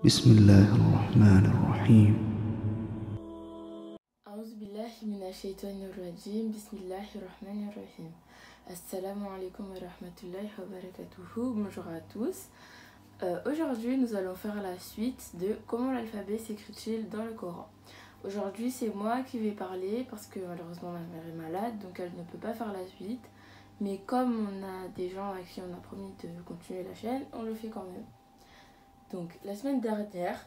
بسم الله الرحمن الرحيم. أعوذ بالله من الشيطان الرجيم. بسم الله الرحمن الرحيم. Assalamu alaikum wa rahmatullahi wa barakatuhu. Bonjour à tous. Aujourd'hui, nous allons faire la suite de comment l'alphabet s'écrit-il dans le Coran. Aujourd'hui, c'est moi qui vais parler parce que malheureusement ma mère est malade, donc elle ne peut pas faire la suite. Mais comme on a des gens à qui on a promis de continuer la chaîne, on le fait quand même. Donc la semaine dernière,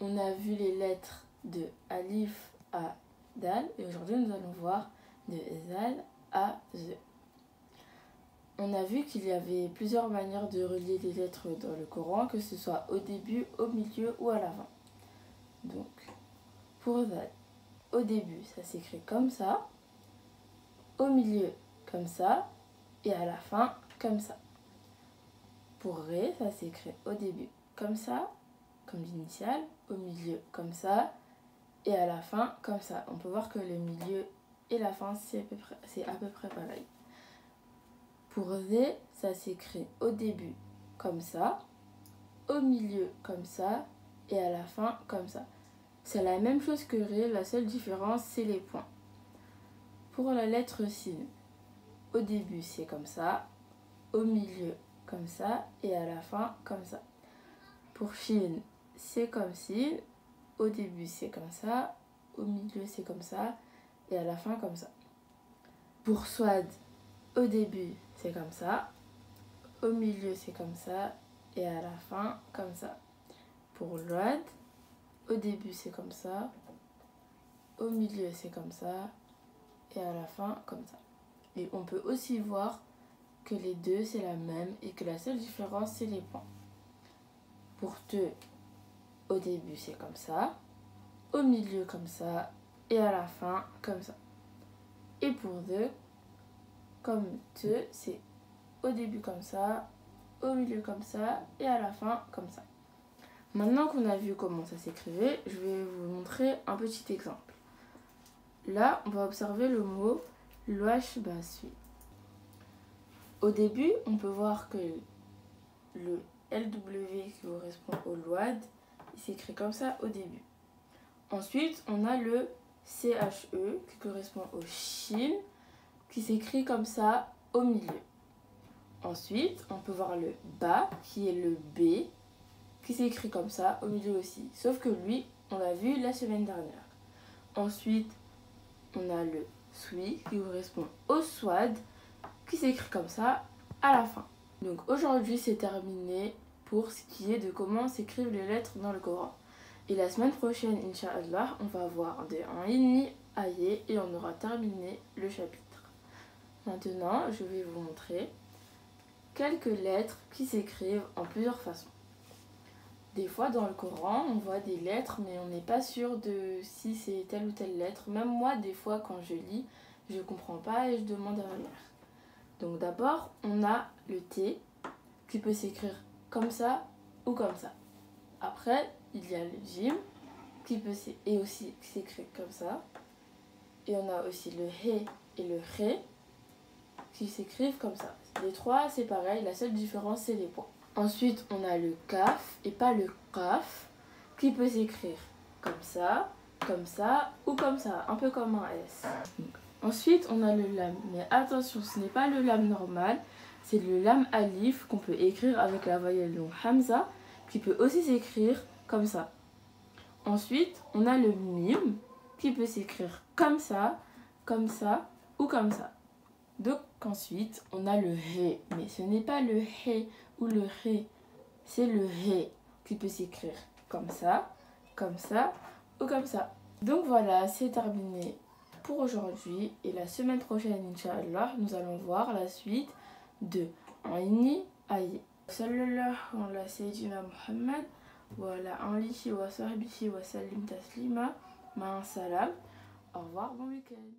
on a vu les lettres de Alif à Dal et aujourd'hui nous allons voir de Zal à Z. On a vu qu'il y avait plusieurs manières de relier les lettres dans le Coran, que ce soit au début, au milieu ou à la fin. Donc pour Zal, au début ça s'écrit comme ça, au milieu comme ça et à la fin comme ça. Pour Ré, ça s'écrit au début comme ça, comme l'initiale, au milieu comme ça, et à la fin comme ça. On peut voir que le milieu et la fin c'est à peu près pareil. Pour Z, ça s'écrit au début comme ça, au milieu comme ça, et à la fin comme ça. C'est la même chose que Ré, la seule différence c'est les points. Pour la lettre Sin, au début c'est comme ça, au milieu comme ça, et à la fin comme ça. Pour Shin, c'est comme Sin, au début c'est comme ça, au milieu c'est comme ça, et à la fin comme ça. Pour Swad, au début c'est comme ça, au milieu c'est comme ça, et à la fin comme ça. Pour Lwad, au début c'est comme ça, au milieu c'est comme ça, et à la fin comme ça. Et on peut aussi voir que les deux c'est la même et que la seule différence c'est les points. Pour Te, au début c'est comme ça, au milieu comme ça et à la fin comme ça. Et pour De, comme Te, c'est au début comme ça, au milieu comme ça et à la fin comme ça. Maintenant qu'on a vu comment ça s'écrivait, je vais vous montrer un petit exemple. Là, on va observer le mot Louach Basui. Au début, on peut voir que le LW qui correspond au Lwad, il s'écrit comme ça au début. Ensuite, on a le CHE qui correspond au Shin, qui s'écrit comme ça au milieu. Ensuite, on peut voir le Ba qui est le B, qui s'écrit comme ça au milieu aussi. Sauf que lui, on l'a vu la semaine dernière. Ensuite, on a le Sui qui correspond au Swad, qui s'écrit comme ça à la fin. Donc aujourd'hui c'est terminé pour ce qui est de comment s'écrivent les lettres dans le Coran. Et la semaine prochaine, Inch'Allah, on va voir des Inni Aye et on aura terminé le chapitre. Maintenant, je vais vous montrer quelques lettres qui s'écrivent en plusieurs façons. Des fois dans le Coran, on voit des lettres mais on n'est pas sûr de si c'est telle ou telle lettre. Même moi, des fois quand je lis, je comprends pas et je demande à ma mère. Donc d'abord, on a le T qui peut s'écrire comme ça ou comme ça. Après, il y a le Jim qui peut s'écrire comme ça. Et on a aussi le He et le Ré qui s'écrivent comme ça. Les trois, c'est pareil, la seule différence, c'est les points. Ensuite, on a le Kaf et pas le Kaf qui peut s'écrire comme ça ou comme ça, un peu comme un S. Ensuite, on a le lam, mais attention, ce n'est pas le lam normal, c'est le lam alif qu'on peut écrire avec la voyelle longue hamza, qui peut aussi s'écrire comme ça. Ensuite, on a le mim, qui peut s'écrire comme ça ou comme ça. Donc ensuite, on a le he, mais ce n'est pas le he ou le ré, c'est le he, qui peut s'écrire comme ça ou comme ça. Donc voilà, c'est terminé pour aujourd'hui et la semaine prochaine, Inch'Allah, nous allons voir la suite de Inni Aye. Sallallahu ala Sayyidina Muhammad wa ala alihi wa sahbihi wa sallim taslima ma'an salam. Au revoir, bon week-end.